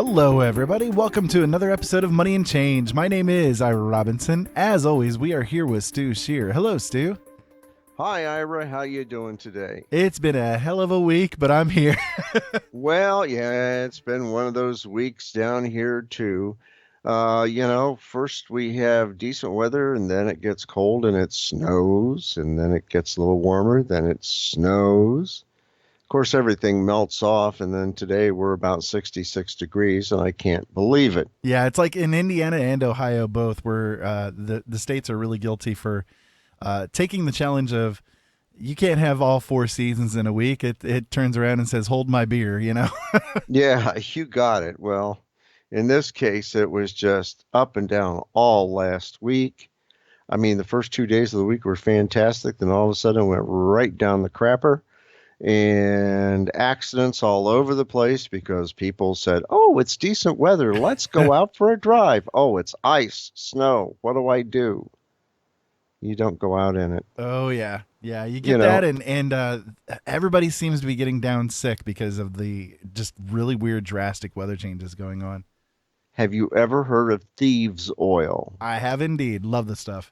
Hello, everybody. Welcome to another episode of Money and Change. My name is Ira Robinson. As always, we are here with Stu Shear. Hello, Stu. Hi, Ira. How you doing today? It's been a hell of a week, but I'm here. Well, yeah, it's been one of those weeks down here, too. First we have decent weather, and then it gets cold and it snows, and then it gets a little warmer, then it snows. Of course, everything melts off, and then today we're about 66 degrees, and I can't believe it. Yeah, it's like in Indiana and Ohio both, where the states are really guilty for taking the challenge of you can't have all 4 seasons in a week. It turns around and says, hold my beer, you know? Yeah, you got it. Well, in this case, it was just up and down all last week. I mean, the first 2 days of the week were fantastic. Then all of a sudden it went right down the crapper. And accidents all over the place because people said, oh, it's decent weather. Let's go out for a drive. Oh, it's ice, snow. What do I do? You don't go out in it. Oh, yeah. Yeah, you get that. And everybody seems to be getting down sick because of the just really weird, drastic weather changes going on. Have you ever heard of thieves' oil? I have indeed. Love the stuff.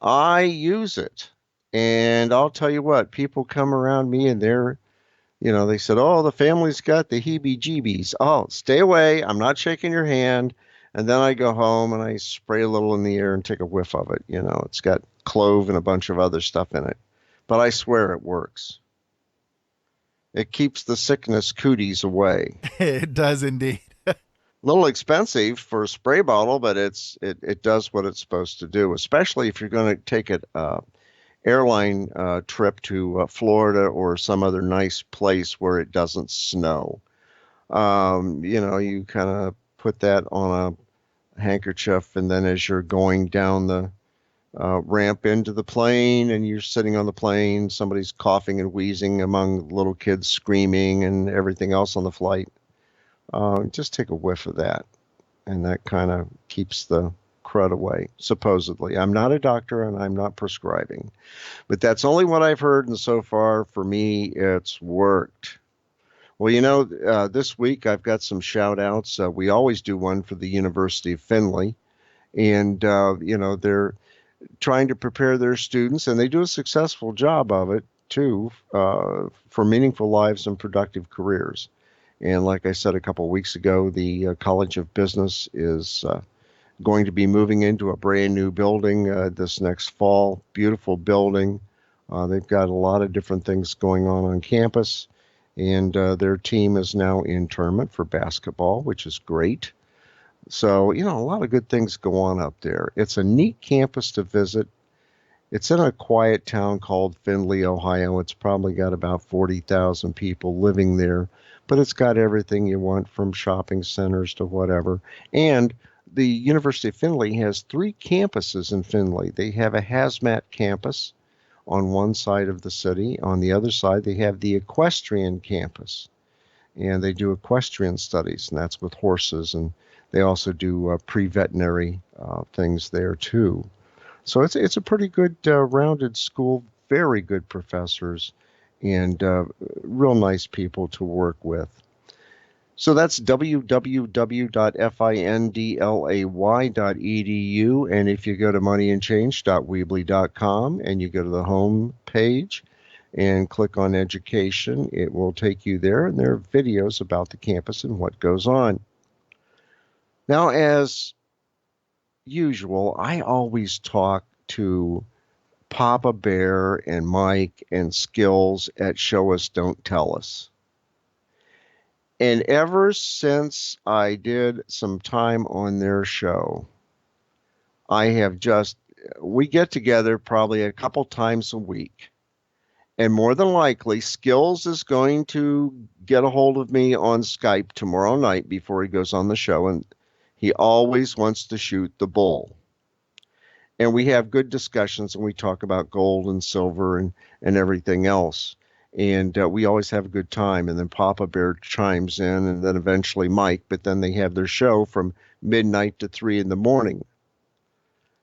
I use it. And I'll tell you what, people come around me and they said, oh, the family's got the heebie-jeebies. Oh, stay away. I'm not shaking your hand. And then I go home and I spray a little in the air and take a whiff of it. You know, it's got clove and a bunch of other stuff in it. But I swear it works. It keeps the sickness cooties away. It does indeed. A little expensive for a spray bottle, but it does what it's supposed to do, especially if you're going to take it airline trip to Florida or some other nice place where it doesn't snow. You kind of put that on a handkerchief, and then as you're going down the ramp into the plane and you're sitting on the plane, somebody's coughing and wheezing among little kids screaming and everything else on the flight. Just take a whiff of that, and that kind of keeps the crud away, supposedly. I'm not a doctor and I'm not prescribing, but that's only what I've heard, and so far for me it's worked. Well, this week I've got some shout outs. We always do one for the University of Findlay, and they're trying to prepare their students, and they do a successful job of it too, for meaningful lives and productive careers. And like I said a couple of weeks ago, the College of Business is going to be moving into a brand new building this next fall. Beautiful building. They've got a lot of different things going on campus, and their team is now in tournament for basketball, which is great. So, a lot of good things go on up there. It's a neat campus to visit. It's in a quiet town called Findlay, Ohio. It's probably got about 40,000 people living there, but it's got everything you want from shopping centers to whatever. And the University of Findlay has 3 campuses in Findlay. They have a hazmat campus on one side of the city. On the other side, they have the equestrian campus, and they do equestrian studies, and that's with horses, and they also do pre-veterinary things there too. So it's a pretty good rounded school, very good professors, and real nice people to work with. So that's www.findlay.edu, and if you go to moneyandchange.weebly.com and you go to the home page and click on education, it will take you there, and there are videos about the campus and what goes on. Now, as usual, I always talk to Papa Bear and Mike and Skills at Show Us, Don't Tell Us. And ever since I did some time on their show, we get together probably a couple times a week. And more than likely, Skills is going to get a hold of me on Skype tomorrow night before he goes on the show. And he always wants to shoot the bull. And we have good discussions, and we talk about gold and silver and everything else. And we always have a good time. And then Papa Bear chimes in, and then eventually Mike. But then they have their show from midnight to 3 in the morning.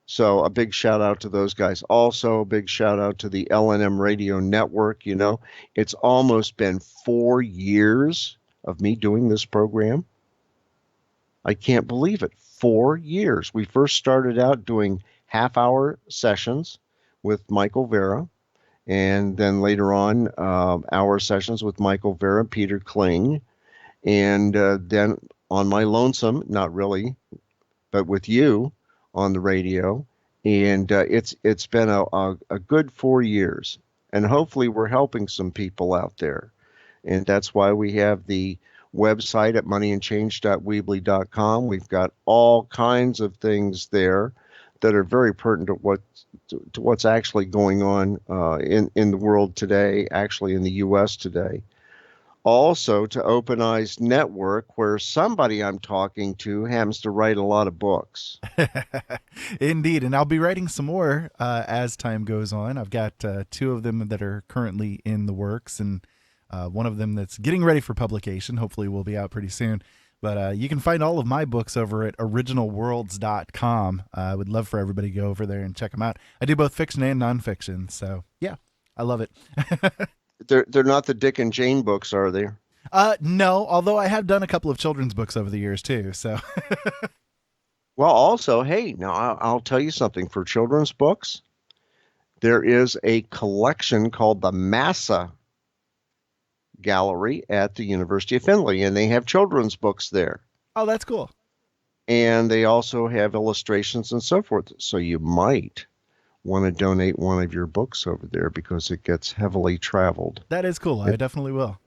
So a big shout out to those guys. Also, a big shout out to the LNM Radio Network. You know, it's almost been 4 years of me doing this program. I can't believe it. 4 years. We first started out doing half-hour sessions with Michael Vera, and then later on, hour sessions with Michael Vera, Peter Kling, and then on my lonesome, not really, but with you on the radio. And it's been a good 4 years, and hopefully we're helping some people out there. And that's why we have the website at moneyandchange.weebly.com. We've got all kinds of things there that are very pertinent to what's actually going on in the world today, actually in the U.S. today. Also to Open Eyes Network, where somebody I'm talking to happens to write a lot of books. Indeed, and I'll be writing some more as time goes on. I've got two of them that are currently in the works, and one of them that's getting ready for publication. Hopefully will be out pretty soon. But you can find all of my books over at originalworlds.com. I would love for everybody to go over there and check them out. I do both fiction and nonfiction, so yeah, I love it. They're not the Dick and Jane books, are they? No, although I have done a couple of children's books over the years too. So, well, also, hey, now I'll tell you something. For children's books, there is a collection called the Massa Gallery at the University of Findlay, and they have children's books there. Oh, that's cool. And they also have illustrations and so forth. So you might want to donate one of your books over there because it gets heavily traveled. That is cool. I definitely will.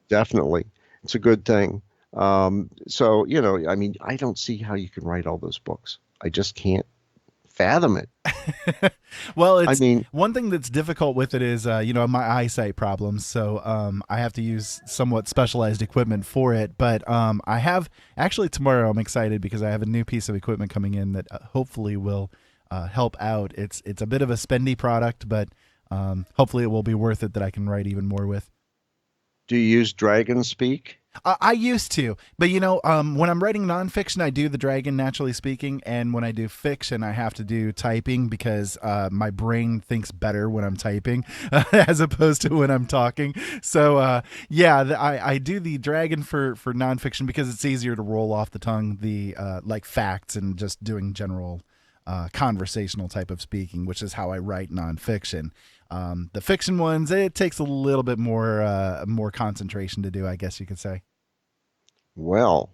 Definitely. It's a good thing. So, you know, I mean, I don't see how you can write all those books. I just can't fathom it. Well, it's, I mean, one thing that's difficult with it is, you know, my eyesight problems. So I have to use somewhat specialized equipment for it. But I have actually tomorrow, I'm excited because I have a new piece of equipment coming in that hopefully will help out. It's a bit of a spendy product, but hopefully it will be worth it that I can write even more with. Do you use Dragon Speak? I used to, but you know, when I'm writing nonfiction, I do the Dragon naturally speaking, and when I do fiction, I have to do typing because my brain thinks better when I'm typing as opposed to when I'm talking. So yeah, I do the Dragon for nonfiction because it's easier to roll off the tongue, the like facts and just doing general conversational type of speaking, which is how I write nonfiction. The fiction ones, it takes a little bit more concentration to do, I guess you could say. Well,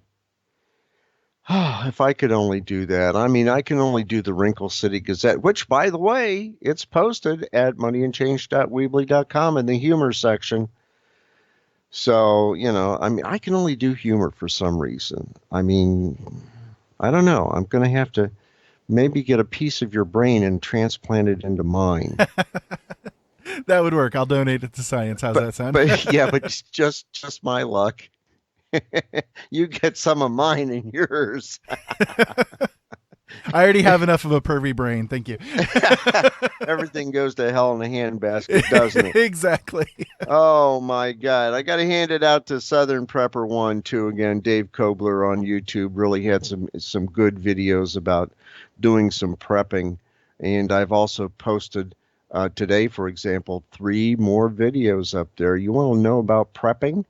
if I could only do that. I mean, I can only do the Wrinkle City Gazette, which, by the way, it's posted at moneyandchange.weebly.com in the humor section. So, you know, I mean, I can only do humor for some reason. I mean, I don't know. I'm going to have to maybe get a piece of your brain and transplant it into mine. That would work. I'll donate it to science. How's that sound? But yeah, but it's just my luck. You get some of mine and yours. I already have enough of a pervy brain. Thank you. Everything goes to hell in a handbasket, doesn't it? Exactly. Oh my God. I got to hand it out to Southern Prepper 1 too. Again, Dave Kobler on YouTube really had some good videos about doing some prepping. And I've also posted today, for example, 3 more videos up there. You want to know about prepping?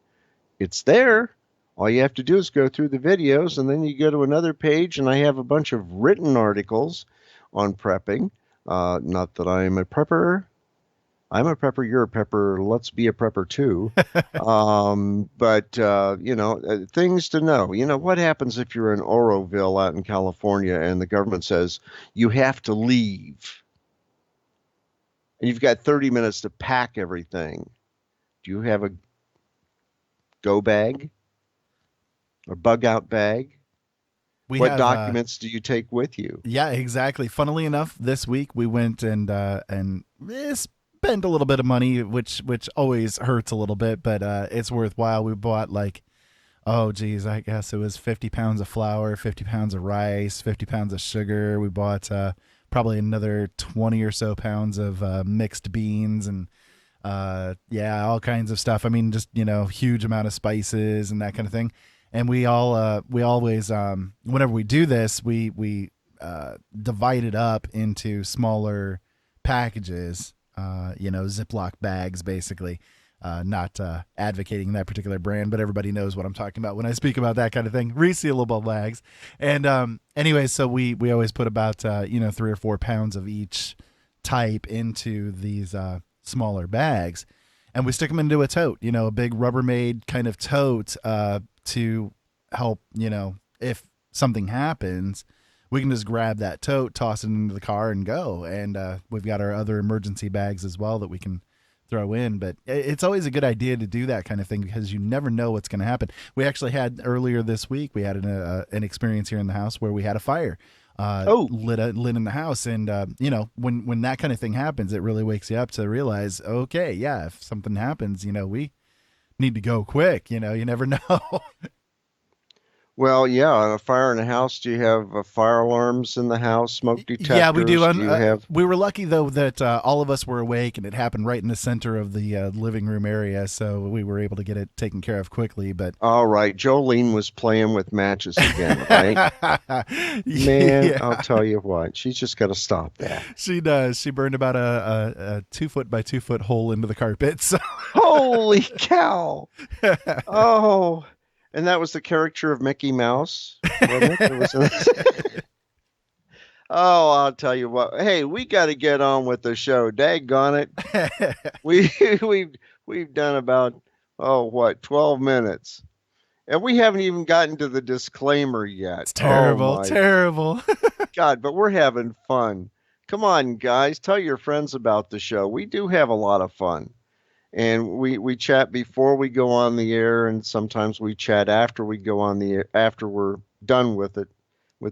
It's there. All you have to do is go through the videos, and then you go to another page, and I have a bunch of written articles on prepping. Not that I am a prepper. I'm a prepper, you're a prepper, let's be a prepper too. But you know, things to know. You know, what happens if you're in Oroville out in California and the government says you have to leave? And you've got 30 minutes to pack everything. Do you have a go bag? A bug out bag? What documents do you take with you? Yeah, exactly. Funnily enough, this week we went and spent a little bit of money, which always hurts a little bit, but it's worthwhile. We bought like, oh geez, I guess it was 50 pounds of flour, 50 pounds of rice, 50 pounds of sugar. We bought probably another 20 or so pounds of mixed beans and yeah, all kinds of stuff. I mean, just, you know, huge amount of spices and that kind of thing. And we always, whenever we do this, we divide it up into smaller packages, you know, Ziploc bags, basically. Not advocating that particular brand, but everybody knows what I'm talking about when I speak about that kind of thing. Resealable bags. And anyway, so we always put about 3 or 4 pounds of each type into these smaller bags, and we stick them into a tote, a big Rubbermaid kind of tote to help, if something happens, we can just grab that tote, toss it into the car, and go. And we've got our other emergency bags as well that we can throw in. But it's always a good idea to do that kind of thing because you never know what's going to happen. We actually had earlier this week, we had an experience here in the house where we had a fire lit in the house. And, when that kind of thing happens, it really wakes you up to realize, okay, yeah, if something happens, we need to go quick. You never know. Well, yeah, a fire in the house. Do you have fire alarms in the house, smoke detectors? Yeah, we do. You have... We were lucky, though, that all of us were awake, and it happened right in the center of the living room area, so we were able to get it taken care of quickly. But all right, Jolene was playing with matches again, right? Man, yeah. I'll tell you what, she's just got to stop that. She does. She burned about a 2 foot by 2 foot hole into the carpet. So. Holy cow! Oh. And that was the character of Mickey Mouse, wasn't it? Oh, I'll tell you what. Hey, we got to get on with the show. Daggone it. We've done about 12 minutes. And we haven't even gotten to the disclaimer yet. It's terrible, terrible. God, but we're having fun. Come on, guys, tell your friends about the show. We do have a lot of fun. And we chat before we go on the air, and sometimes we chat after we go on the air, after we're done with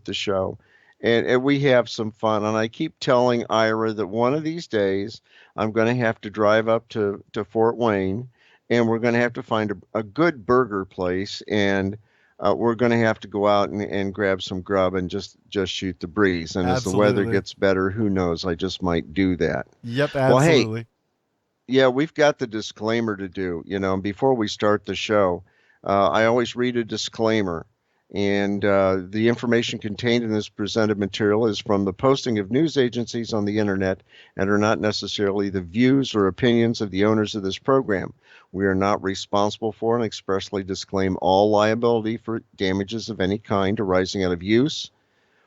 the show. And we have some fun. And I keep telling Ira that one of these days I'm going to have to drive up to Fort Wayne, and we're going to have to find a good burger place, and we're going to have to go out and grab some grub and just shoot the breeze. And Absolutely. As the weather gets better, who knows? I just might do that. Yep, absolutely. Well, hey, yeah, we've got the disclaimer to do, and before we start the show, I always read a disclaimer. And the information contained in this presented material is from the posting of news agencies on the internet and are not necessarily the views or opinions of the owners of this program. We are not responsible for and expressly disclaim all liability for damages of any kind arising out of use,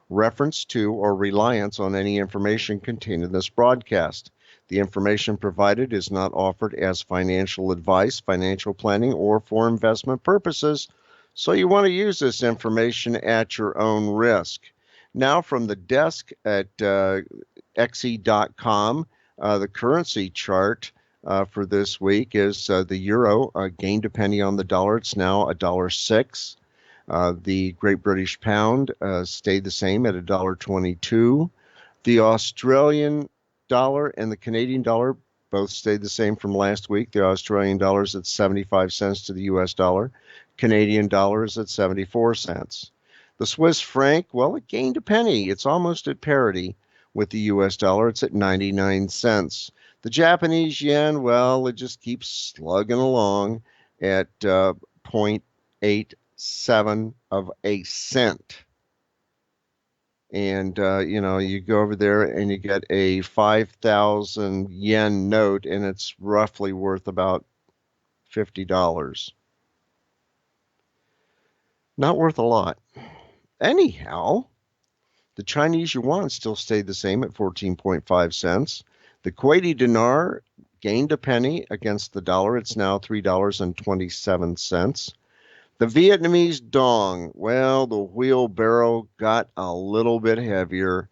reference to, or reliance on any information contained in this broadcast. The information provided is not offered as financial advice, financial planning, or for investment purposes, so you want to use this information at your own risk. Now from the desk at xe.com, the currency chart for this week is the euro gained a penny on the dollar. It's now $1.06. The Great British Pound stayed the same at $1.22. The Australian dollar and the Canadian dollar both stayed the same from last week. The Australian dollar is at 75 cents to the US dollar. Canadian dollar is at 74 cents. The Swiss franc, well, it gained a penny. It's almost at parity with the US dollar. It's at 99 cents. The Japanese yen, well, it just keeps slugging along at 0.87 of a cent. And, you go over there and you get a 5,000 yen note, and it's roughly worth about $50. Not worth a lot. Anyhow, the Chinese yuan still stayed the same at 14.5 cents. The Kuwaiti dinar gained a penny against the dollar. It's now $3.27. The Vietnamese dong, well, the wheelbarrow got a little bit heavier.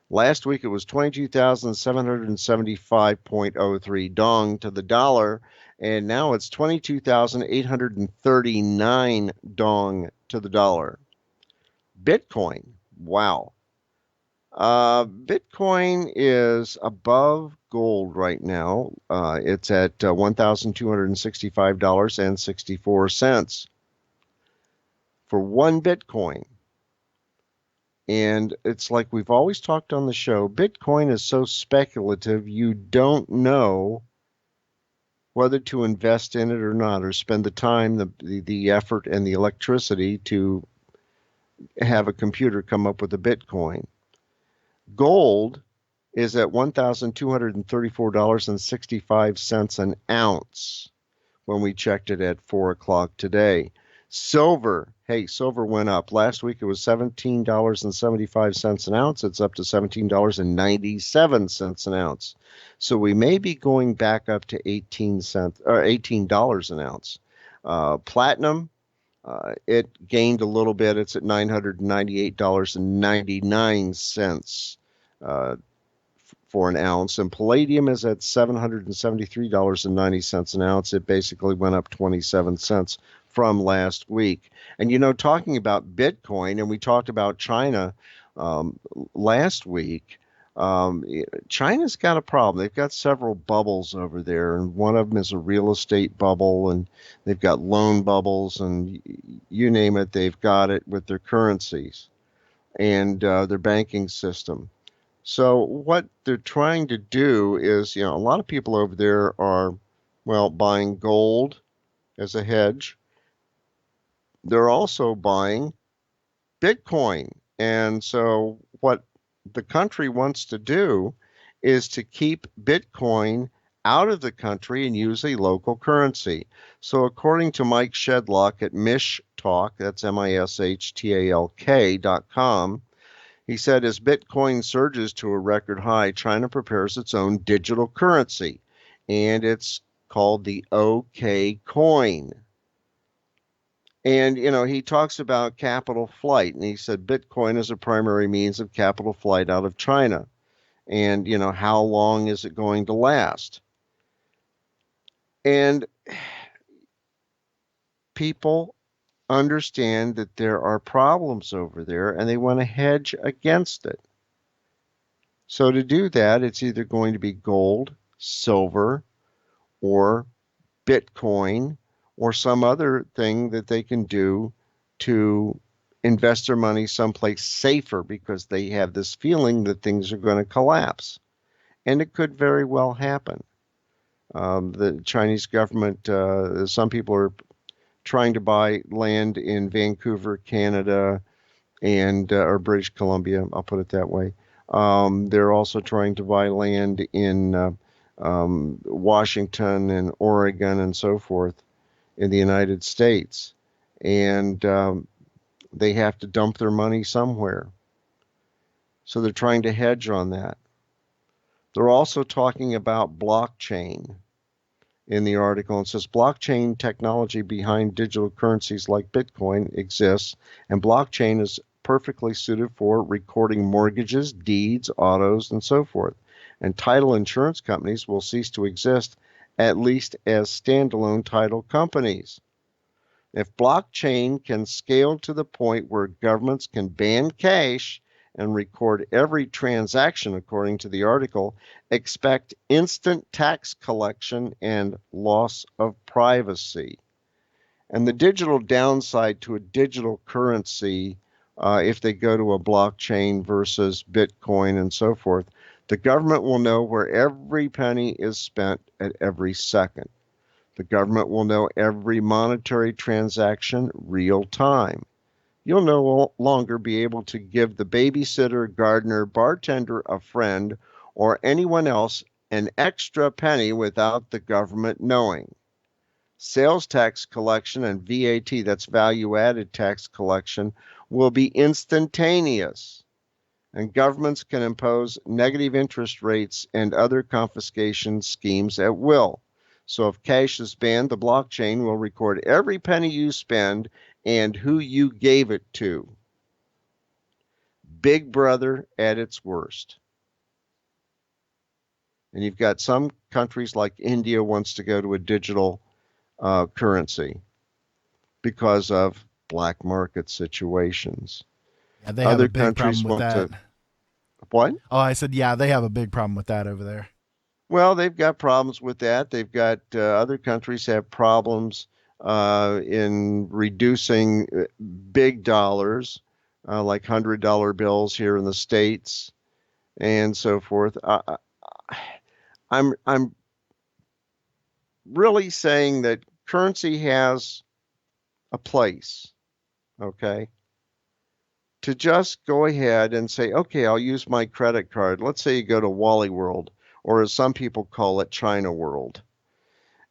Last week it was 22,775.03 dong to the dollar, and now it's 22,839 dong to the dollar. Bitcoin, wow. Bitcoin is above gold right now. It's at $1,265.64 for one Bitcoin. And it's like we've always talked on the show, Bitcoin is so speculative, you don't know whether to invest in it or not, or spend the time, the effort, and the electricity to have a computer come up with a Bitcoin. Gold is at $1,234.65 an ounce. when we checked it at 4 o'clock today. Silver, hey, silver went up. Last week it was $17.75 an ounce. It's up to $17.97 an ounce. So we may be going back up to $18 an ounce. Platinum, it gained a little bit. It's at $998.99 for an ounce. And palladium is at $773.90 an ounce. It basically went up 27 cents from last week. And, talking about Bitcoin, and we talked about China last week, China's got a problem. They've got several bubbles over there, and one of them is a real estate bubble, and they've got loan bubbles, and you name it, they've got it with their currencies and their banking system. So what they're trying to do is, a lot of people over there are, buying gold as a hedge. They're also buying Bitcoin. And so what the country wants to do is to keep Bitcoin out of the country and use a local currency. So according to Mike Shedlock at Mishtalk, that's MISHTALK.com, he said, as Bitcoin surges to a record high, China prepares its own digital currency, and it's called the OK coin. And, he talks about capital flight, and he said Bitcoin is a primary means of capital flight out of China. And, how long is it going to last? And people understand that there are problems over there, and they want to hedge against it. So to do that, it's either going to be gold, silver, or Bitcoin, or some other thing that they can do to invest their money someplace safer, because they have this feeling that things are going to collapse. And it could very well happen. The Chinese government, some people are trying to buy land in Vancouver, Canada, and or British Columbia, I'll put it that way. They're also trying to buy land in Washington and Oregon and so forth in the United States. And they have to dump their money somewhere. So they're trying to hedge on that. They're also talking about blockchain in the article, and says blockchain technology behind digital currencies like Bitcoin exists, and blockchain is perfectly suited for recording mortgages, deeds, autos, and so forth. And title insurance companies will cease to exist, at least as standalone title companies. If blockchain can scale to the point where governments can ban cash and record every transaction, according to the article, expect instant tax collection and loss of privacy. And the digital downside to a digital currency, if they go to a blockchain versus Bitcoin and so forth, the government will know where every penny is spent at every second. The government will know every monetary transaction real time. You'll no longer be able to give the babysitter, gardener, bartender, a friend, or anyone else an extra penny without the government knowing. Sales tax collection and VAT, that's value-added tax collection, will be instantaneous. And governments can impose negative interest rates and other confiscation schemes at will. So if cash is banned, the blockchain will record every penny you spend and who you gave it to. Big Brother at its worst. And you've got some countries like India wants to go to a digital currency because of black market situations. Yeah, they have Other a big countries problem with want that. What? Oh, I said, yeah, they have a big problem with that over there. Well, they've got problems with that. They've got other countries have problems in reducing big dollars, like $100 bills here in the States, and so forth. I'm really saying that currency has a place, okay? To just go ahead and say, okay, I'll use my credit card. Let's say you go to Wally World, or as some people call it, China World.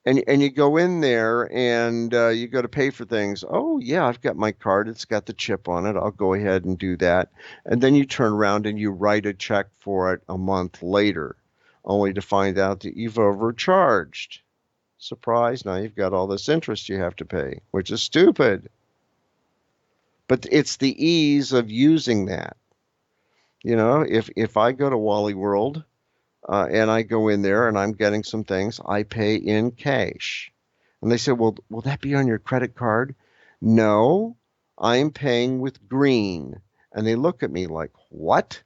and you go in there and you go to pay for things. Oh yeah, I've got my card. It's got the chip on it. I'll go ahead and do that. And then you turn around and you write a check for it a month later, only to find out that you've overcharged. Surprise, now you've got all this interest you have to pay, which is stupid. But it's the ease of using that. You know, if I go to Wally World and I go in there and I'm getting some things, I pay in cash. And they say, well, will that be on your credit card? No, I'm paying with green. And they look at me like, what?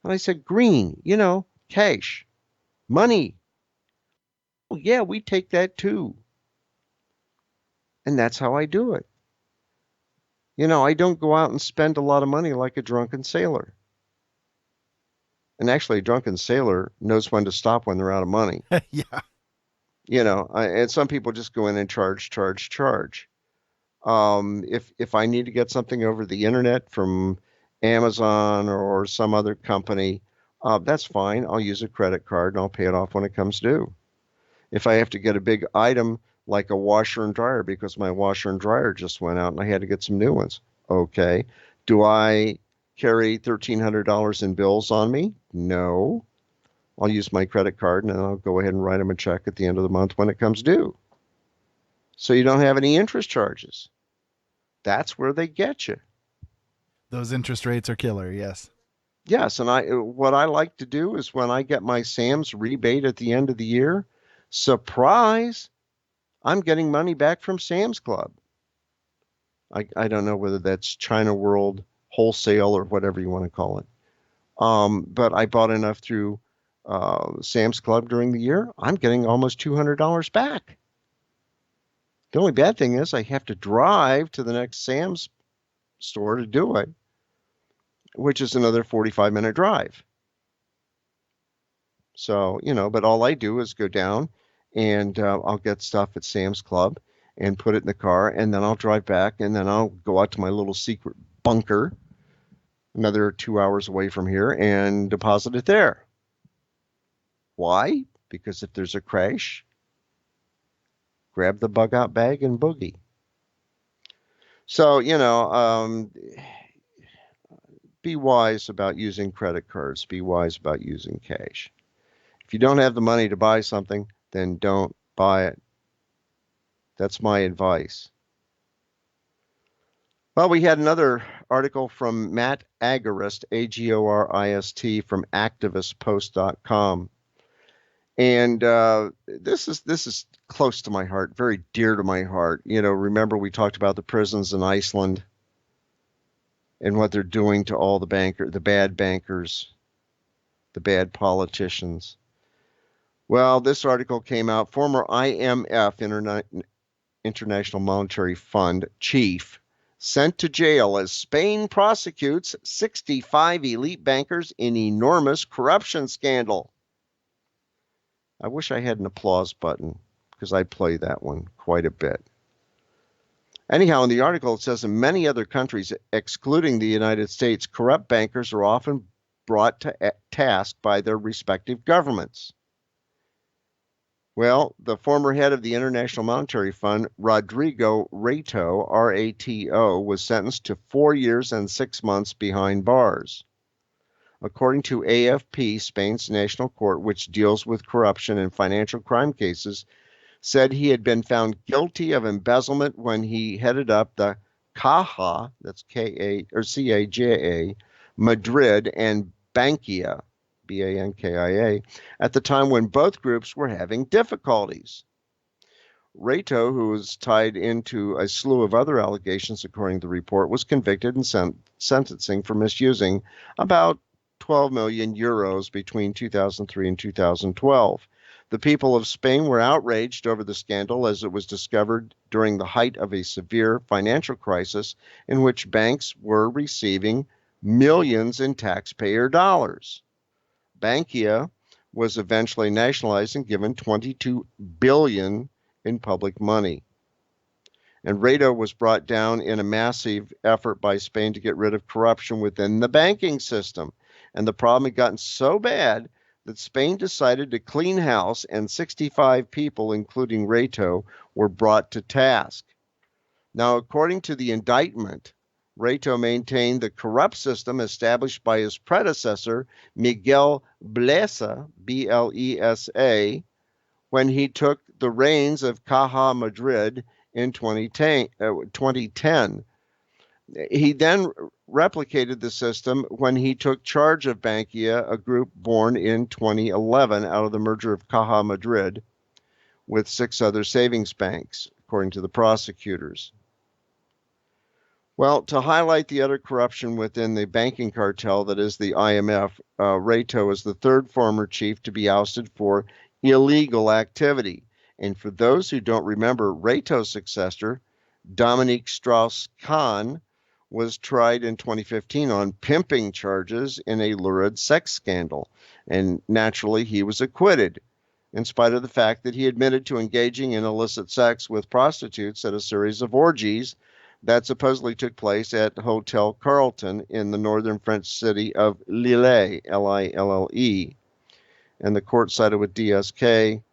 And I said, green, you know, cash, money. Oh, yeah, we take that too. And that's how I do it. You know, I don't go out and spend a lot of money like a drunken sailor. And actually, a drunken sailor knows when to stop when they're out of money. Yeah. You know, and some people just go in and charge. If I need to get something over the internet from Amazon or some other company, that's fine. I'll use a credit card and I'll pay it off when it comes due. If I have to get a big item like a washer and dryer because my washer and dryer just went out and I had to get some new ones, okay. Do I carry $1,300 in bills on me? No. I'll use my credit card and then I'll go ahead and write them a check at the end of the month when it comes due. So you don't have any interest charges. That's where they get you. Those interest rates are killer, yes. Yes, and what I like to do is when I get my Sam's rebate at the end of the year, surprise, I'm getting money back from Sam's Club. I don't know whether that's China World Wholesale or whatever you want to call it. But I bought enough through Sam's Club during the year. I'm getting almost $200 back. The only bad thing is I have to drive to the next Sam's store to do it, which is another 45-minute drive. So, you know, but all I do is go down and I'll get stuff at Sam's Club and put it in the car, and then I'll drive back, and then I'll go out to my little secret bunker, another 2 hours away from here, and deposit it there. Why? Because if there's a crash, grab the bug out bag and boogie. So, you know, be wise about using credit cards. Be wise about using cash. If you don't have the money to buy something, then don't buy it. That's my advice. Well, we had another article from Matt Agorist, Agorist, from activistpost.com. And this is close to my heart, very dear to my heart. You know, remember we talked about the prisons in Iceland and what they're doing to all the bad bankers, the bad politicians. Well, this article came out. Former IMF, International Monetary Fund chief, sent to jail as Spain prosecutes 65 elite bankers in enormous corruption scandal. I wish I had an applause button because I play that one quite a bit. Anyhow, in the article, it says in many other countries, excluding the United States, corrupt bankers are often brought to task by their respective governments. Well, the former head of the International Monetary Fund, Rodrigo Rato, R-A-T-O, was sentenced to 4 years and 6 months behind bars. According to AFP, Spain's national court, which deals with corruption and financial crime cases, said he had been found guilty of embezzlement when he headed up the Caja, that's C-A-J-A, Madrid, and Bankia, B-A-N-K-I-A, at the time when both groups were having difficulties. Rato, who was tied into a slew of other allegations according to the report, was convicted and sentencing for misusing about 12 million euros between 2003 and 2012. The people of Spain were outraged over the scandal as it was discovered during the height of a severe financial crisis in which banks were receiving millions in taxpayer dollars. Bankia was eventually nationalized and given $22 billion in public money. And Rato was brought down in a massive effort by Spain to get rid of corruption within the banking system. And the problem had gotten so bad that Spain decided to clean house and 65 people, including Reto, were brought to task. Now, according to the indictment, Reto maintained the corrupt system established by his predecessor, Miguel Blesa, B-L-E-S-A, when he took the reins of Caja Madrid in 2010. He then replicated the system when he took charge of Bankia, a group born in 2011 out of the merger of Caja Madrid with 6 other savings banks, according to the prosecutors. Well, to highlight the utter corruption within the banking cartel that is the IMF, Reto is the 3rd former chief to be ousted for illegal activity. And for those who don't remember, Reto's successor, Dominique Strauss-Kahn, was tried in 2015 on pimping charges in a lurid sex scandal. And naturally, he was acquitted, in spite of the fact that he admitted to engaging in illicit sex with prostitutes at a series of orgies that supposedly took place at Hotel Carlton in the northern French city of Lille, L-I-L-L-E. And the court sided with DSK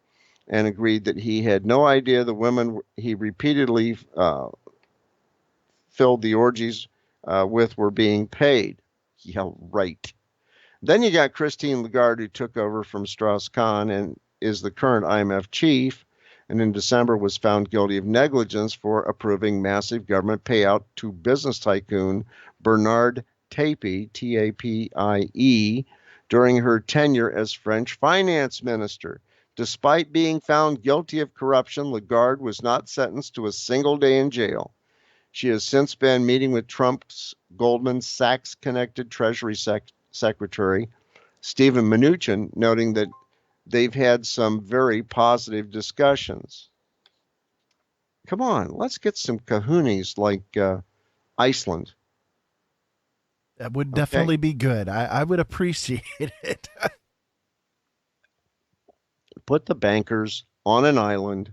and agreed that he had no idea the women he repeatedly filled the orgies with were being paid. Yeah, right. Then you got Christine Lagarde, who took over from Strauss-Kahn and is the current IMF chief, and in December was found guilty of negligence for approving massive government payout to business tycoon Bernard Tapie, T-A-P-I-E, during her tenure as French finance minister. Despite being found guilty of corruption, Lagarde was not sentenced to a single day in jail. She has since been meeting with Trump's Goldman Sachs-connected Treasury Secretary, Steven Mnuchin, noting that they've had some very positive discussions. Come on, let's get some kahunas like Iceland. That would definitely be good. I would appreciate it. Put the bankers on an island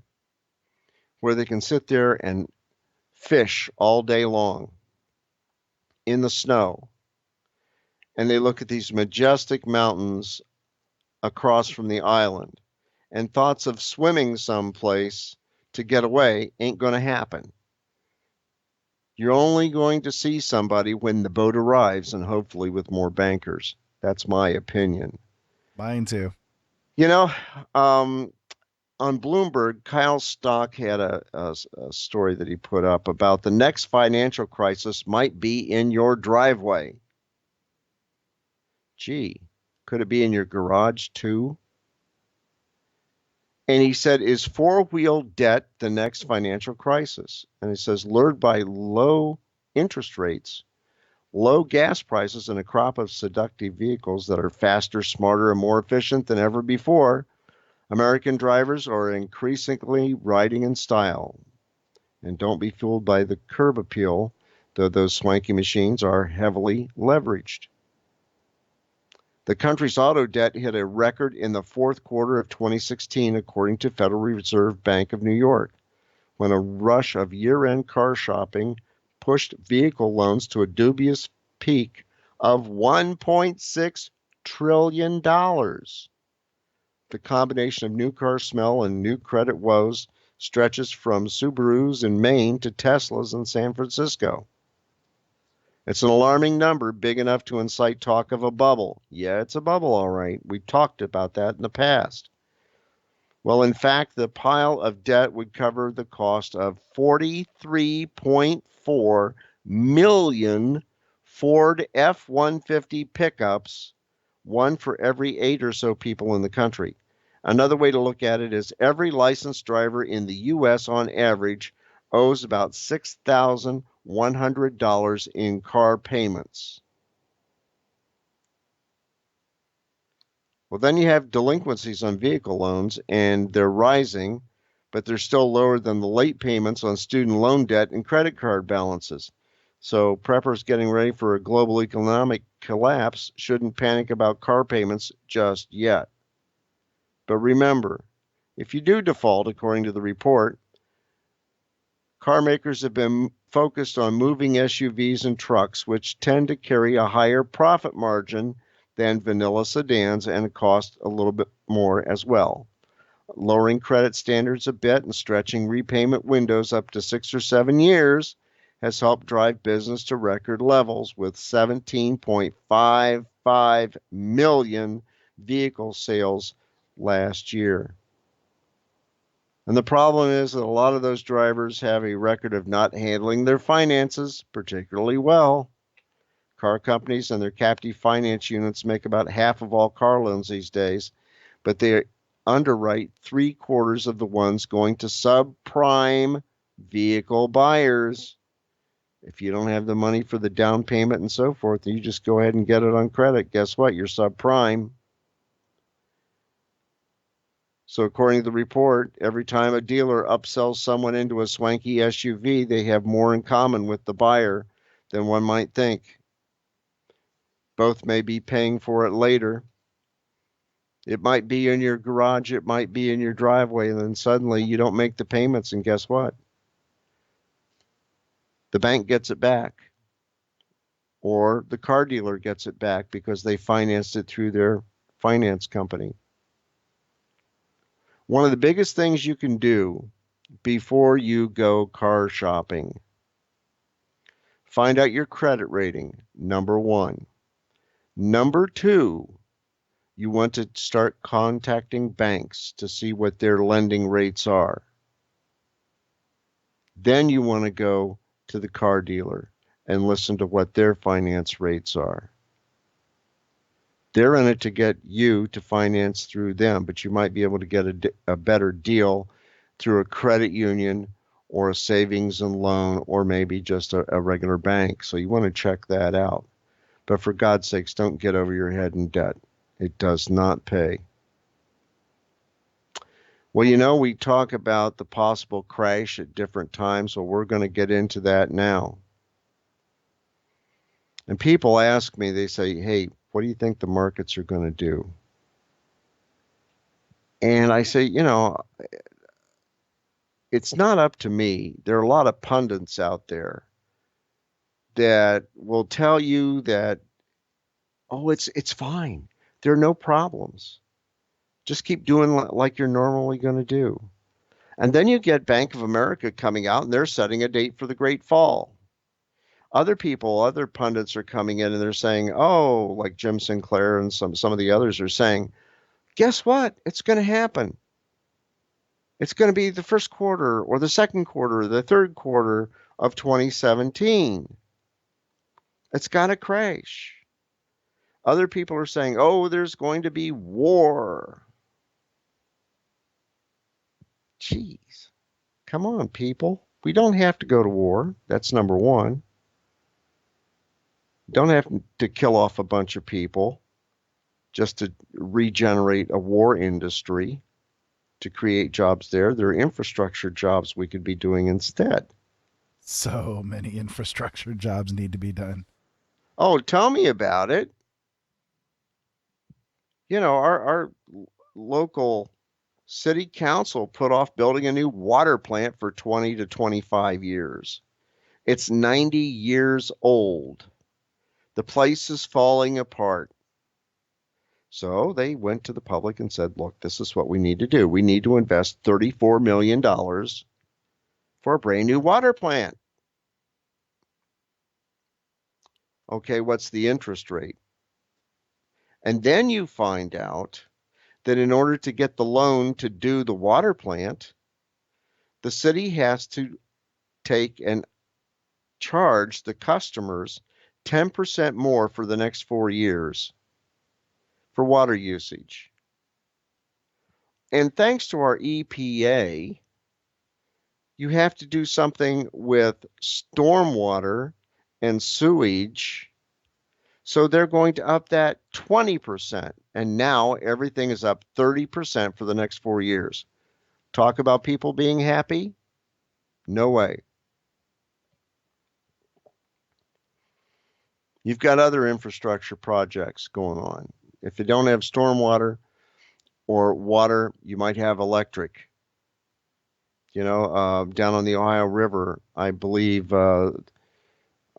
where they can sit there and fish all day long in the snow. And they look at these majestic mountains across from the island. And thoughts of swimming someplace to get away ain't going to happen. You're only going to see somebody when the boat arrives, and hopefully with more bankers. That's my opinion. Mine too. You know, on Bloomberg, Kyle Stock had a story that he put up about the next financial crisis might be in your driveway. Gee, could it be in your garage too? And he said, is four-wheel debt the next financial crisis? And he says, lured by low interest rates, low gas prices, and a crop of seductive vehicles that are faster, smarter, and more efficient than ever before, American drivers are increasingly riding in style. And don't be fooled by the curb appeal, though those swanky machines are heavily leveraged. The country's auto debt hit a record in the fourth quarter of 2016, according to Federal Reserve Bank of New York, when a rush of year-end car shopping pushed vehicle loans to a dubious peak of $1.6 trillion. The combination of new car smell and new credit woes stretches from Subarus in Maine to Teslas in San Francisco. It's an alarming number, big enough to incite talk of a bubble. Yeah, it's a bubble, all right. We talked about that in the past. Well, in fact, the pile of debt would cover the cost of 43.4 million Ford F-150 pickups, one for every 8 or so people in the country. Another way to look at it is every licensed driver in the U.S. on average owes about $6,100 in car payments. Well, then you have delinquencies on vehicle loans, and they're rising, but they're still lower than the late payments on student loan debt and credit card balances. So preppers getting ready for a global economic collapse shouldn't panic about car payments just yet. But remember, if you do default, according to the report, car makers have been focused on moving SUVs and trucks, which tend to carry a higher profit margin than vanilla sedans and cost a little bit more as well. Lowering credit standards a bit and stretching repayment windows up to 6 or 7 years has helped drive business to record levels with 17.55 million vehicle sales last year. And the problem is that a lot of those drivers have a record of not handling their finances particularly well. Car companies and their captive finance units make about half of all car loans these days, but they underwrite 3/4 of the ones going to subprime vehicle buyers. If you don't have the money for the down payment and so forth, you just go ahead and get it on credit. Guess what? You're subprime. So according to the report, every time a dealer upsells someone into a swanky SUV, they have more in common with the buyer than one might think. Both may be paying for it later. It might be in your garage, it might be in your driveway, and then suddenly you don't make the payments, and guess what? The bank gets it back, or the car dealer gets it back because they financed it through their finance company. One of the biggest things you can do before you go car shopping, find out your credit rating, number one. Number two, you want to start contacting banks to see what their lending rates are. Then you want to go to the car dealer and listen to what their finance rates are. They're in it to get you to finance through them, but you might be able to get a better deal through a credit union or a savings and loan or maybe just a regular bank. So you want to check that out. But for God's sakes, don't get over your head in debt. It does not pay. Well, you know, we talk about the possible crash at different times. Well, we're going to get into that now. And people ask me, they say, hey, what do you think the markets are going to do? And I say, you know, it's not up to me. There are a lot of pundits out there that will tell you that, oh, it's fine. There are no problems. Just keep doing like you're normally going to do. And then you get Bank of America coming out and they're setting a date for the Great Fall. Other people, other pundits are coming in and they're saying, oh, like Jim Sinclair and some of the others are saying, guess what? It's going to happen. It's going to be the first quarter or the second quarter or the third quarter of 2017. It's got to crash. Other people are saying, oh, there's going to be war. Jeez, come on, people. We don't have to go to war. That's number one. Don't have to kill off a bunch of people just to regenerate a war industry to create jobs there. There are infrastructure jobs we could be doing instead. So many infrastructure jobs need to be done. Oh, tell me about it. You know, our local city council put off building a new water plant for 20 to 25 years. It's 90 years old. The place is falling apart. So they went to the public and said, look, this is what we need to do. We need to invest $34 million for a brand new water plant. Okay, what's the interest rate? And then you find out that in order to get the loan to do the water plant, the city has to take and charge the customers 10% more for the next 4 years for water usage. And thanks to our EPA, you have to do something with stormwater and sewage. So they're going to up that 20%. And now everything is up 30% for the next 4 years. Talk about people being happy? No way. You've got other infrastructure projects going on. If you don't have stormwater or water, you might have electric. You know, down on the Ohio River, I believe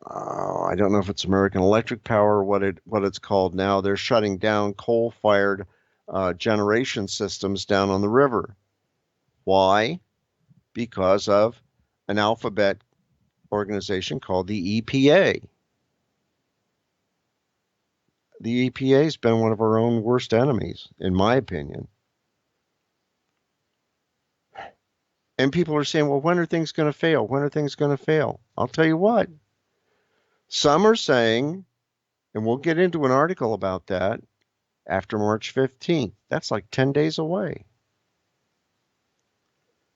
I don't know if it's American Electric Power or what it's called now. They're shutting down coal-fired generation systems down on the river. Why? Because of an alphabet organization called the EPA. The EPA has been one of our own worst enemies, in my opinion. And people are saying, well, when are things going to fail? When are things going to fail? I'll tell you what. Some are saying, and we'll get into an article about that after March 15th. That's like 10 days away.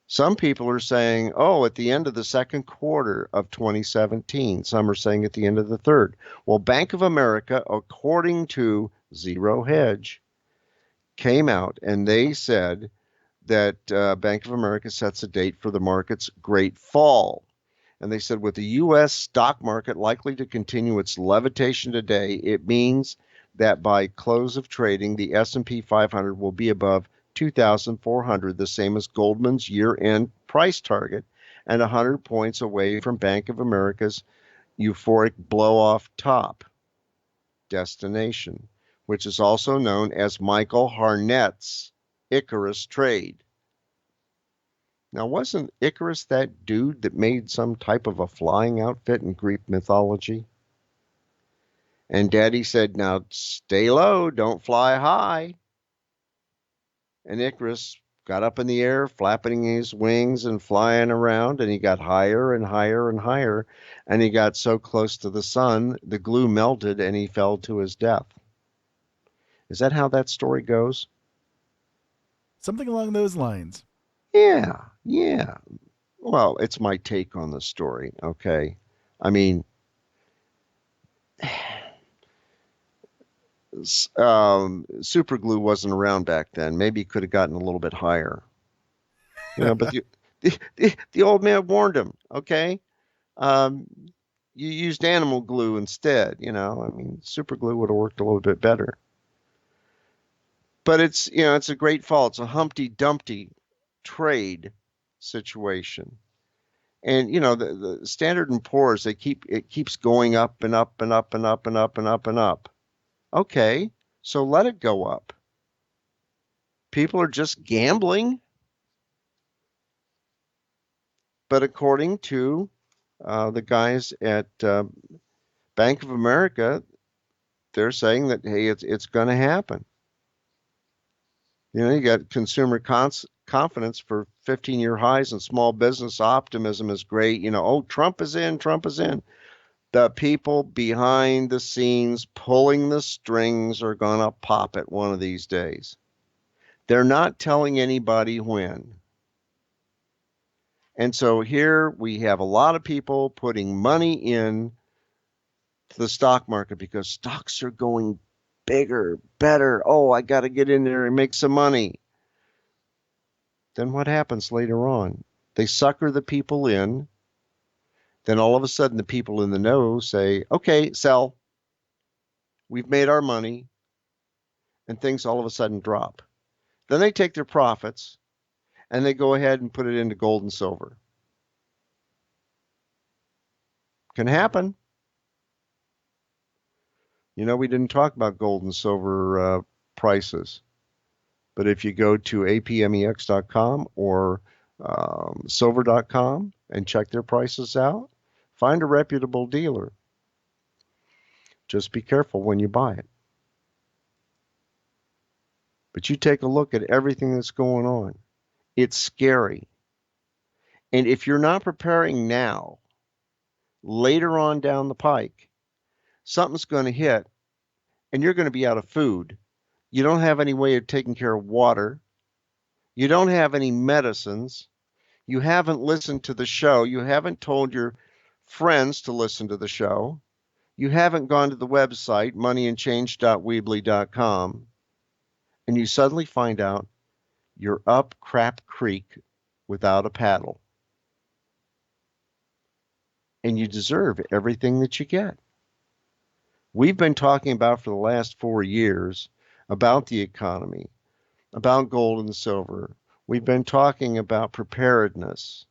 Some people are saying, oh, at the end of the second quarter of 2017. Some are saying at the end of the third. Well, Bank of America, according to Zero Hedge, came out and they said that Bank of America sets a date for the market's great fall. And they said, with the U.S. stock market likely to continue its levitation today, it means that by close of trading, the S&P 500 will be above 2,400, the same as Goldman's year-end price target, and 100 points away from Bank of America's euphoric blow-off top destination, which is also known as Michael Harnett's Icarus trade. Now, wasn't Icarus that dude that made some type of a flying outfit in Greek mythology? And Daddy said, now stay low, don't fly high. And Icarus got up in the air, flapping his wings and flying around, and he got higher and higher and higher, and he got so close to the sun, the glue melted, and he fell to his death. Is that how that story goes? Something along those lines. Yeah. Well, it's my take on the story, okay? I mean, super glue wasn't around back then. Maybe he could have gotten a little bit higher. But the old man warned him, okay? You used animal glue instead, I mean, super glue would have worked a little bit better. But it's a great fall. It's a Humpty Dumpty trade situation. And the Standard and Poor's, it keeps going up and up and up and up and up and up and up. Okay, so let it go up. People are just gambling. But according to the guys at Bank of America, they're saying that, hey, it's going to happen. You got consumer confidence for 15-year highs, and small business optimism is great. Oh, Trump is in. The people behind the scenes pulling the strings are going to pop it one of these days. They're not telling anybody when. And so here we have a lot of people putting money in to the stock market because stocks are going bigger, better. Oh, I got to get in there and make some money. Then what happens later on? They sucker the people in. Then all of a sudden the people in the know say, okay, sell. We've made our money. And things all of a sudden drop. Then they take their profits and they go ahead and put it into gold and silver. Can happen. We didn't talk about gold and silver prices. But if you go to apmex.com or silver.com and check their prices out, find a reputable dealer. Just be careful when you buy it. But you take a look at everything that's going on. It's scary. And if you're not preparing now, later on down the pike, something's going to hit and you're going to be out of food. You don't have any way of taking care of water. You don't have any medicines. You haven't listened to the show. You haven't told your friends to listen to the show. You haven't gone to the website, moneyandchange.weebly.com, and you suddenly find out you're up crap creek without a paddle. And you deserve everything that you get. We've been talking about for the last 4 years about the economy, about gold and silver. We've been talking about preparedness.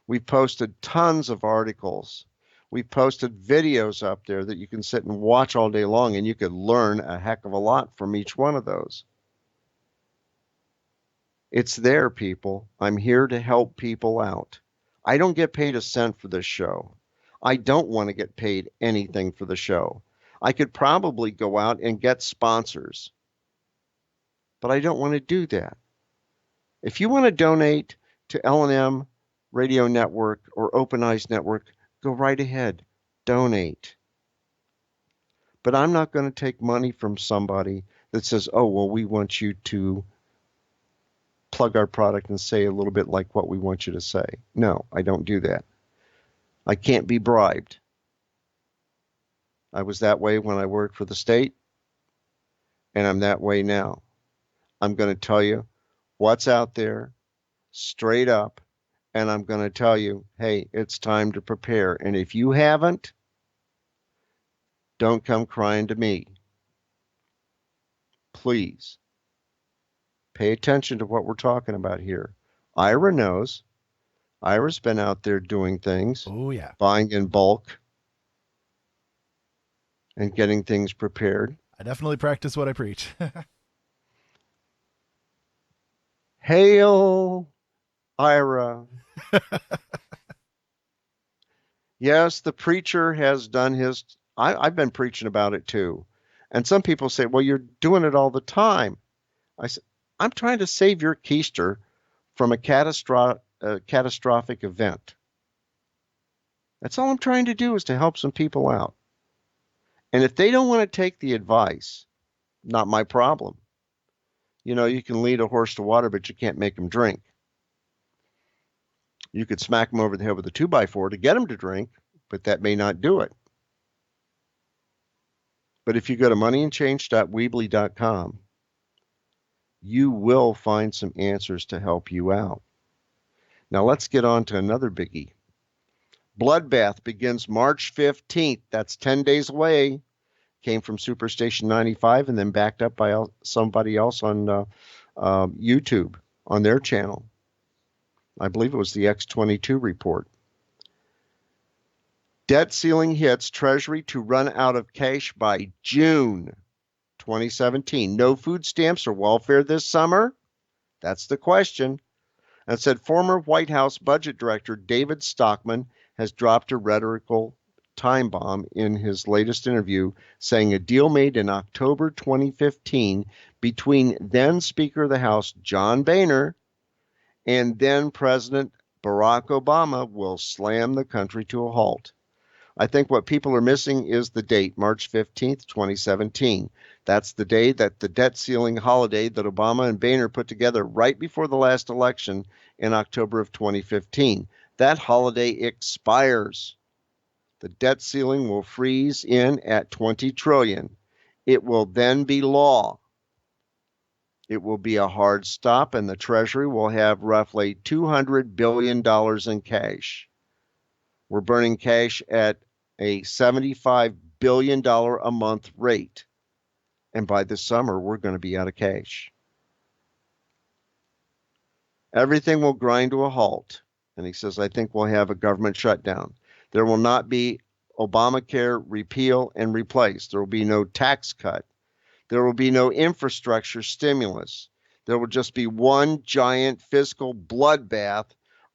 We've posted tons of articles. We've posted videos up there that you can sit and watch all day long, and you could learn a heck of a lot from each one of those. It's there, people. I'm here to help people out. I don't get paid a cent for this show. I don't want to get paid anything for the show. I could probably go out and get sponsors, but I don't want to do that. If you want to donate to LNM Radio Network or Open Eyes Network, go right ahead. Donate. But I'm not going to take money from somebody that says, oh, well, we want you to plug our product and say a little bit like what we want you to say. No, I don't do that. I can't be bribed. I was that way when I worked for the state, and I'm that way now. I'm going to tell you what's out there straight up, and I'm going to tell you, hey, it's time to prepare. And if you haven't, don't come crying to me. Please pay attention to what we're talking about here. Ira knows. Ira's been out there doing things. Oh, yeah. Buying in bulk and getting things prepared. I definitely practice what I preach. Hail, Ira. Yes, the preacher has done his. I've been preaching about it too. And some people say, well, you're doing it all the time. I said, I'm trying to save your keister from a catastrophic event. That's all I'm trying to do, is to help some people out. And if they don't want to take the advice, not my problem. You know, you can lead a horse to water, but you can't make him drink. You could smack him over the head with a 2x4 to get him to drink, but that may not do it. But if you go to moneyandchange.weebly.com, you will find some answers to help you out. Now let's get on to another biggie. Bloodbath begins March 15th. That's 10 days away. Came from Superstation 95 and then backed up by somebody else on YouTube on their channel. I believe it was the X22 report. Debt ceiling hits Treasury to run out of cash by June 2017. No food stamps or welfare this summer? That's the question. And said former White House Budget Director David Stockman has dropped a rhetorical time bomb in his latest interview, saying a deal made in October 2015 between then Speaker of the House John Boehner and then President Barack Obama will slam the country to a halt. I think what people are missing is the date, March 15th, 2017. That's the day that the debt ceiling holiday that Obama and Boehner put together right before the last election in October of 2015. That holiday expires. The debt ceiling will freeze in at 20 trillion. It will then be law. It will be a hard stop, and the Treasury will have roughly $200 billion in cash. We're burning cash at a $75 billion a month rate. And by this summer, we're going to be out of cash. Everything will grind to a halt. And he says, I think we'll have a government shutdown. There will not be Obamacare repeal and replace. There will be no tax cut. There will be no infrastructure stimulus. There will just be one giant fiscal bloodbath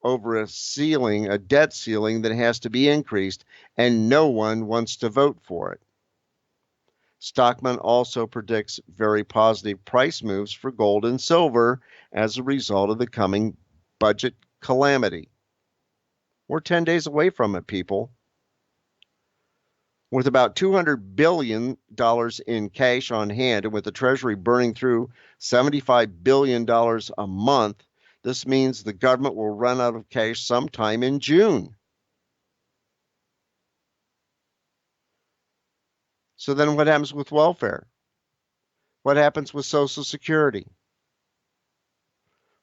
over a ceiling, a debt ceiling that has to be increased, and no one wants to vote for it. Stockman also predicts very positive price moves for gold and silver as a result of the coming budget calamity. We're 10 days away from it, people. With about $200 billion in cash on hand and with the Treasury burning through $75 billion a month, this means the government will run out of cash sometime in June. So then what happens with welfare? What happens with Social Security?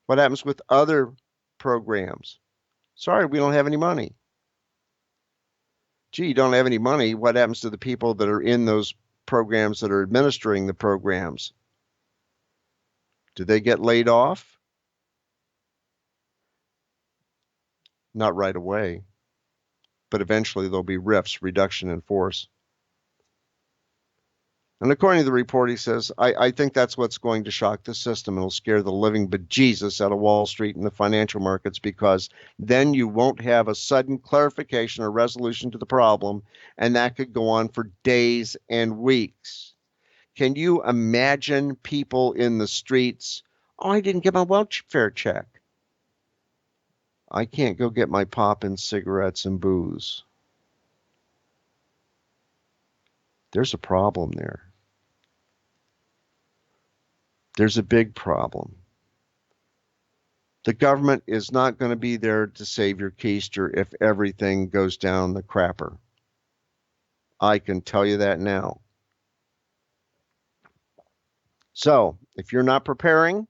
What happens with other programs? Sorry, we don't have any money. Gee, you don't have any money. What happens to the people that are in those programs that are administering the programs? Do they get laid off? Not right away. but eventually there'll be RIFs, reduction in force. And according to the report, he says, I think that's what's going to shock the system. It'll scare the living bejesus out of Wall Street and the financial markets, because then you won't have a sudden clarification or resolution to the problem, and that could go on for days and weeks. Can you imagine people in the streets? Oh, I didn't get my welfare check. I can't go get my pop and cigarettes and booze. There's a problem there. There's a big problem. The government is not going to be there to save your keister if everything goes down the crapper. I can tell you that now. So, if you're not preparing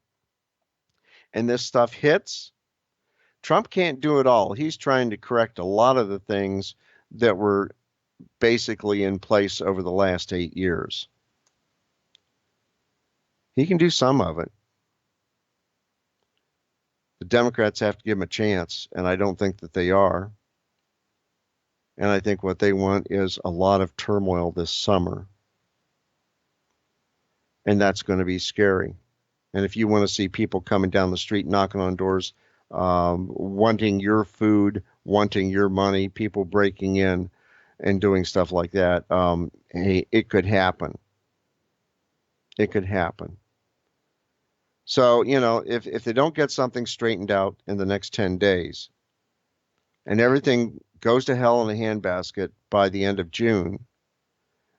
and this stuff hits, Trump can't do it all. He's trying to correct a lot of the things that were basically in place over the last 8 years. He can do some of it. The Democrats have to give him a chance, and I don't think that they are. And I think what they want is a lot of turmoil this summer. And that's going to be scary. And if you want to see people coming down the street, knocking on doors, wanting your food, wanting your money, people breaking in and doing stuff like that, hey, it could happen. It could happen. So, you know, if they don't get something straightened out in the next 10 days and everything goes to hell in a handbasket by the end of June,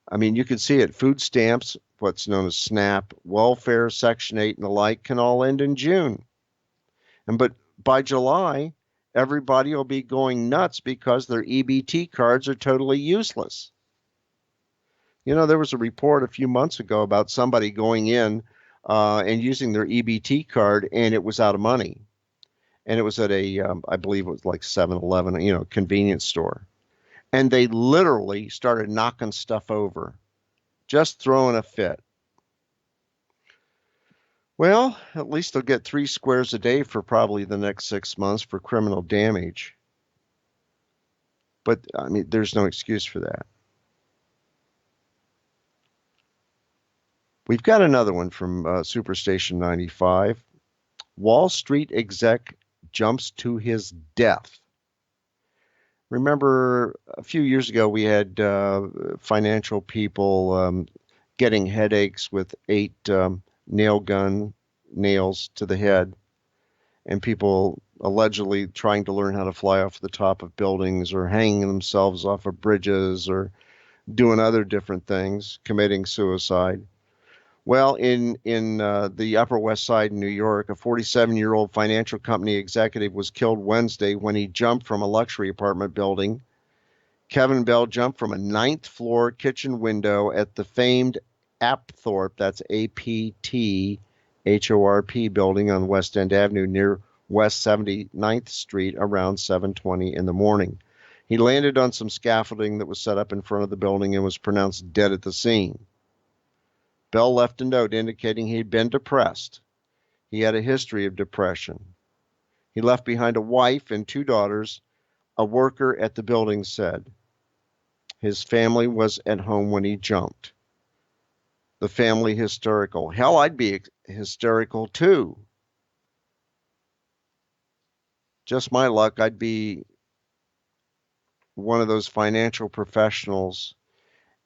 I mean, you can see it. Food stamps, what's known as SNAP, welfare, Section 8, and the like can all end in June. But by July, everybody will be going nuts because their EBT cards are totally useless. You know, there was a report a few months ago about somebody going in and using their EBT card, and it was out of money. And it was at a, I believe it was like 7-Eleven, you know, convenience store. And they literally started knocking stuff over, just throwing a fit. Well, at least they'll get 3 squares a day for probably the next 6 months for criminal damage. But, I mean, there's no excuse for that. We've got another one from Superstation 95. Wall Street exec jumps to his death. Remember, a few years ago, we had financial people getting headaches with 8 nail gun nails to the head, and people allegedly trying to learn how to fly off the top of buildings or hanging themselves off of bridges or doing other different things, committing suicide. Well, in the Upper West Side in New York, a 47-year-old financial company executive was killed Wednesday when he jumped from a luxury apartment building. Kevin Bell jumped from a 9th floor kitchen window at the famed Apthorpe, that's A-P-T-H-O-R-P building on West End Avenue near West 79th Street around 7:20 in the morning. He landed on some scaffolding that was set up in front of the building and was pronounced dead at the scene. Bell left a note indicating he'd been depressed. He had a history of depression. He left behind a wife and 2 daughters, a worker at the building said. His family was at home when he jumped. The family hysterical. Hell, I'd be hysterical too. Just my luck, I'd be one of those financial professionals,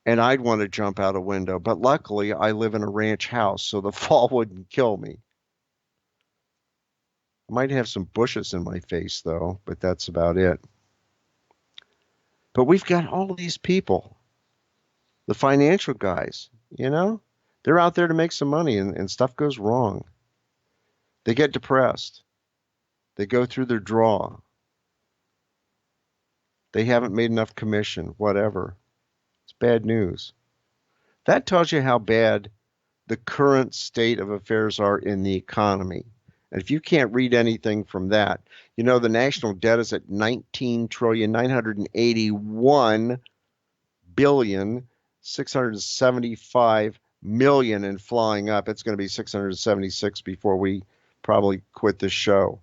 and I'd want to jump out a window. But luckily, I live in a ranch house, so the fall wouldn't kill me. I might have some bushes in my face, though, but that's about it. But we've got all of these people, the financial guys, you know? They're out there to make some money, and stuff goes wrong. They get depressed. They go through their draw. They haven't made enough commission, whatever. It's bad news. That tells you how bad the current state of affairs are in the economy. And if you can't read anything from that, you know, the national debt is at $19,981,675,000,000 and flying up. It's going to be 676 before we probably quit this show.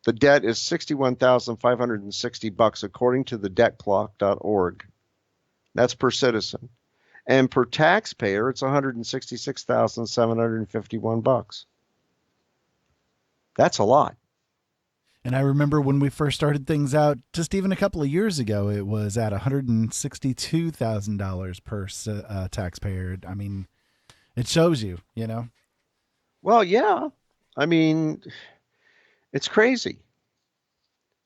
The debt is $61,560 according to the debtclock.org. That's per citizen. And per taxpayer, it's $166,751. That's a lot. And I remember when we first started things out, just even a couple of years ago, it was at $162,000 per taxpayer. I mean, it shows you, you know. Well, yeah. I mean, it's crazy.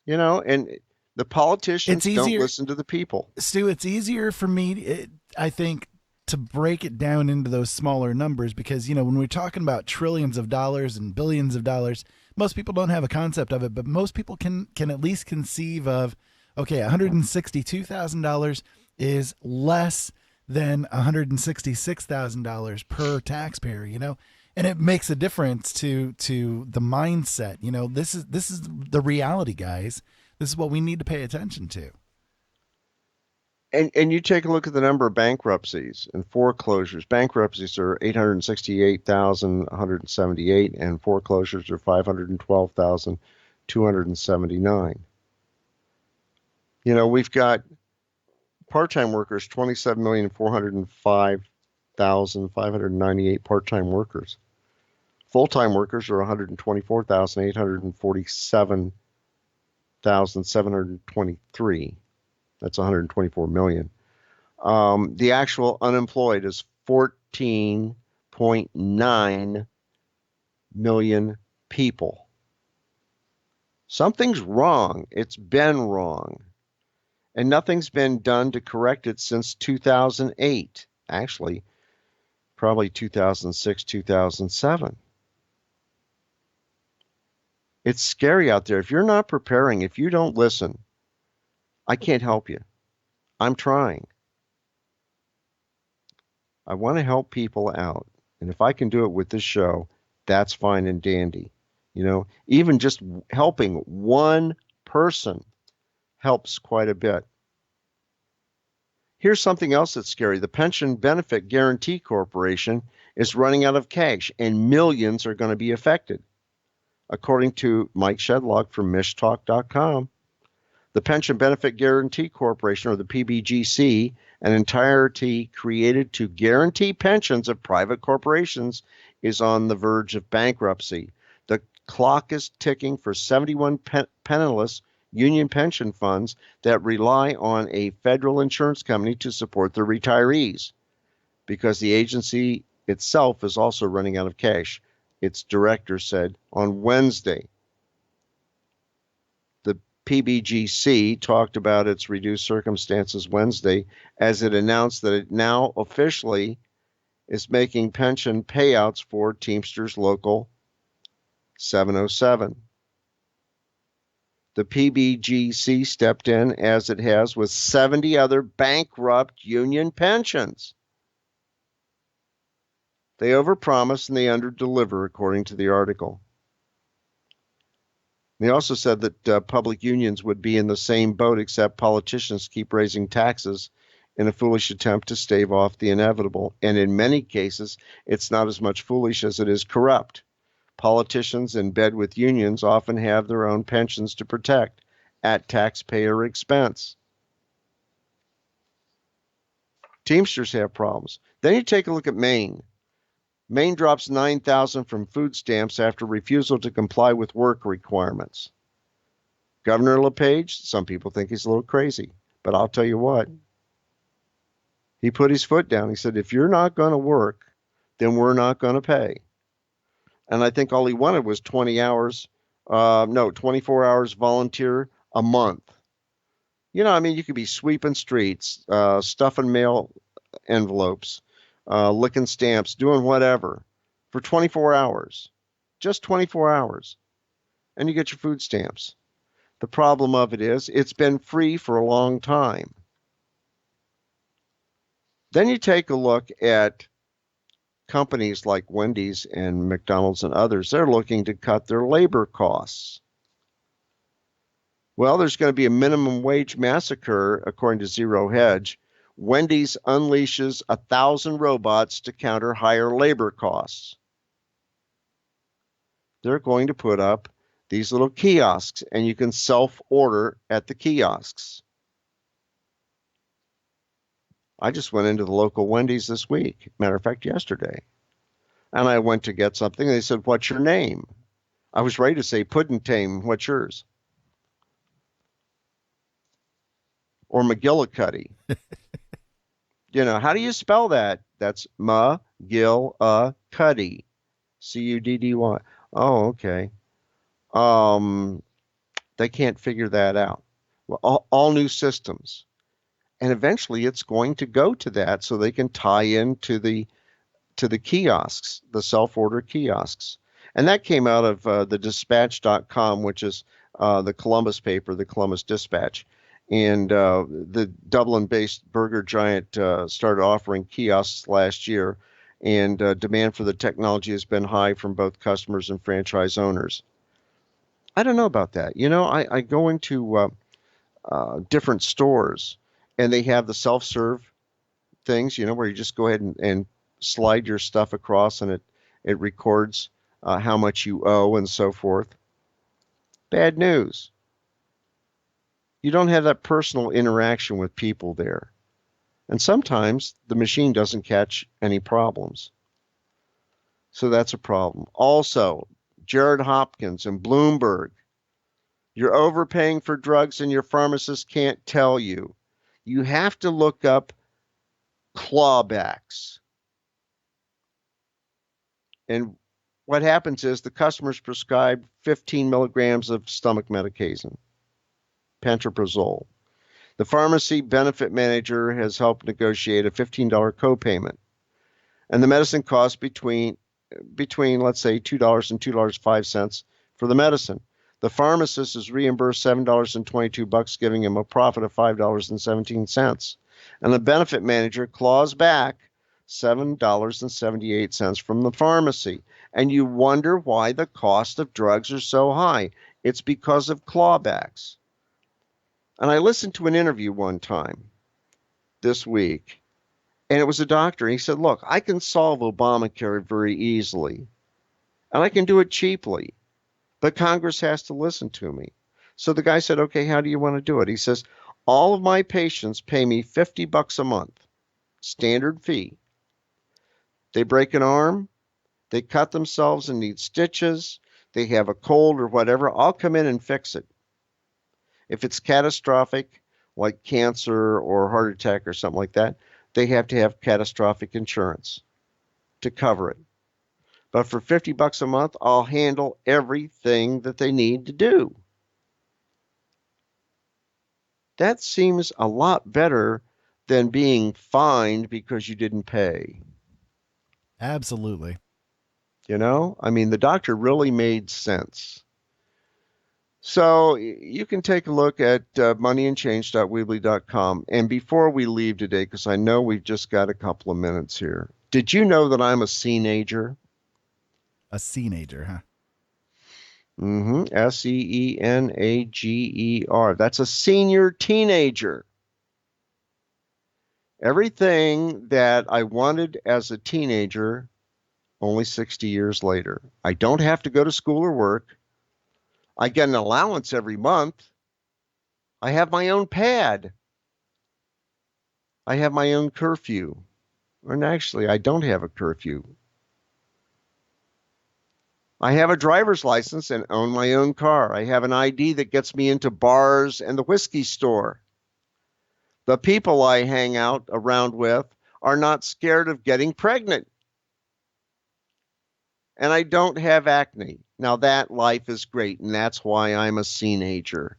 You know, and the politicians It's don't easier, listen to the people. Stu. It's easier for me, I think, to break it down into those smaller numbers because, you know, when we're talking about trillions of dollars and billions of dollars, most people don't have a concept of it, but most people can at least conceive of, okay, $162,000 is less than $166,000 per taxpayer, you know, and it makes a difference to the mindset. You know, this is the reality, guys. This is what we need to pay attention to. And you take a look at the number of bankruptcies and foreclosures. Bankruptcies are 868,178, and foreclosures are 512,279. You know, we've got part-time workers, 27,405,598 part-time workers. Full-time workers are 124,847,723. That's 124 million. The actual unemployed is 14.9 million people. Something's wrong. It's been wrong. And nothing's been done to correct it since 2008. Actually, probably 2006, 2007. It's scary out there. If you're not preparing, if you don't listen, I can't help you. I'm trying. I want to help people out. And if I can do it with this show, that's fine and dandy. You know, even just helping one person helps quite a bit. Here's something else that's scary. The Pension Benefit Guaranty Corporation is running out of cash, and millions are going to be affected, according to Mike Shedlock from mishtalk.com. The Pension Benefit Guaranty Corporation, or the PBGC, an entity created to guarantee pensions of private corporations, is on the verge of bankruptcy. The clock is ticking for 71 penniless union pension funds that rely on a federal insurance company to support their retirees, because the agency itself is also running out of cash, its director said on Wednesday. The PBGC talked about its reduced circumstances Wednesday as it announced that it now officially is making pension payouts for Teamsters Local 707. The PBGC stepped in, as it has with 70 other bankrupt union pensions. They overpromise and they underdeliver, according to the article. They also said that public unions would be in the same boat, except politicians keep raising taxes in a foolish attempt to stave off the inevitable. And in many cases, it's not as much foolish as it is corrupt. Politicians in bed with unions often have their own pensions to protect at taxpayer expense. Teamsters have problems. Then you take a look at Maine. Maine drops $9,000 from food stamps after refusal to comply with work requirements. Governor LePage, some people think he's a little crazy, but I'll tell you what. He put his foot down. He said, if you're not going to work, then we're not going to pay. And I think all he wanted was 24 hours volunteer a month. You know, I mean, you could be sweeping streets, stuffing mail envelopes, licking stamps, doing whatever for 24 hours, just 24 hours, and you get your food stamps. The problem of it is it's been free for a long time. Then you take a look at companies like Wendy's and McDonald's and others. They're looking to cut their labor costs. Well, there's going to be a minimum wage massacre, according to Zero Hedge. Wendy's unleashes 1,000 robots to counter higher labor costs. They're going to put up these little kiosks, and you can self-order at the kiosks. I just went into the local Wendy's this week, matter of fact, yesterday, and I went to get something. They said, "What's your name?" I was ready to say Puddentame, what's yours? Or McGillicuddy. How do you spell that? That's McGillicuddy. Cuddy. Oh, okay. They can't figure that out. Well, all new systems. And eventually it's going to go to that so they can tie into the kiosks, the self-order kiosks. And that came out of the dispatch.com, which is the Columbus paper, the Columbus Dispatch. And the Dublin-based burger giant started offering kiosks last year, and demand for the technology has been high from both customers and franchise owners. I don't know about that. I go into different stores, and they have the self-serve things, where you just go ahead and slide your stuff across, and it records how much you owe and so forth. Bad news. You don't have that personal interaction with people there. And sometimes the machine doesn't catch any problems. So that's a problem. Also, Jared Hopkins and Bloomberg, you're overpaying for drugs and your pharmacist can't tell you. You have to look up clawbacks. And what happens is the customer's prescribed 15 milligrams of stomach medication, pantoprazole. The pharmacy benefit manager has helped negotiate a $15 copayment. And the medicine costs between let's say, $2 and $2.05 for the medicine. The pharmacist is reimbursed $7.22, giving him a profit of $5.17. And the benefit manager claws back $7.78 from the pharmacy. And you wonder why the cost of drugs are so high. It's because of clawbacks. And I listened to an interview one time this week, and it was a doctor. He said, look, I can solve Obamacare very easily, and I can do it cheaply, but Congress has to listen to me. So the guy said, okay, how do you want to do it? He says, all of my patients pay me $50 a month, standard fee. They break an arm, they cut themselves and need stitches, they have a cold or whatever, I'll come in and fix it. If it's catastrophic, like cancer or heart attack or something like that, they have to have catastrophic insurance to cover it. But for $50 a month, I'll handle everything that they need to do. That seems a lot better than being fined because you didn't pay. Absolutely. The doctor really made sense. So you can take a look at moneyandchange.weebly.com. And before we leave today, because I know we've just got a couple of minutes here, did you know that I'm a seenager? A seenager, huh? Seenager. That's a senior teenager. Everything that I wanted as a teenager, only 60 years later. I don't have to go to school or work. I get an allowance every month. I have my own pad. I have my own curfew. And actually, I don't have a curfew. I have a driver's license and own my own car. I have an ID that gets me into bars and the whiskey store. The people I hang out around with are not scared of getting pregnant. And I don't have acne. Now that life is great, and that's why I'm a seenager.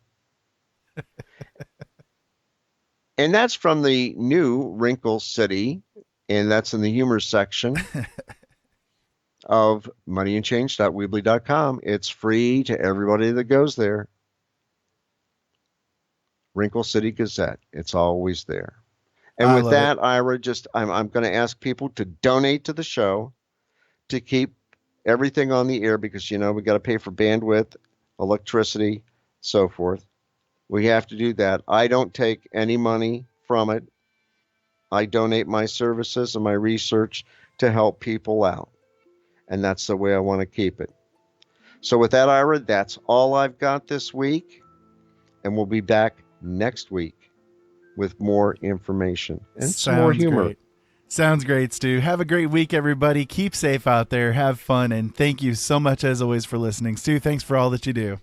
And that's from the new Wrinkle City, and that's in the humor section of moneyandchange.weebly.com. It's free to everybody that goes there. Wrinkle City Gazette. It's always there. And with that, Ira, I'm going to ask people to donate to the show to keep everything on the air because, we got to pay for bandwidth, electricity, so forth. We have to do that. I don't take any money from it. I donate my services and my research to help people out. And that's the way I want to keep it. So with that, Ira, that's all I've got this week, and we'll be back next week with more information and some more humor. Great. Sounds great, Stu. Have a great week, everybody. Keep safe out there. Have fun, and thank you so much, as always, for listening. Stu, thanks for all that you do.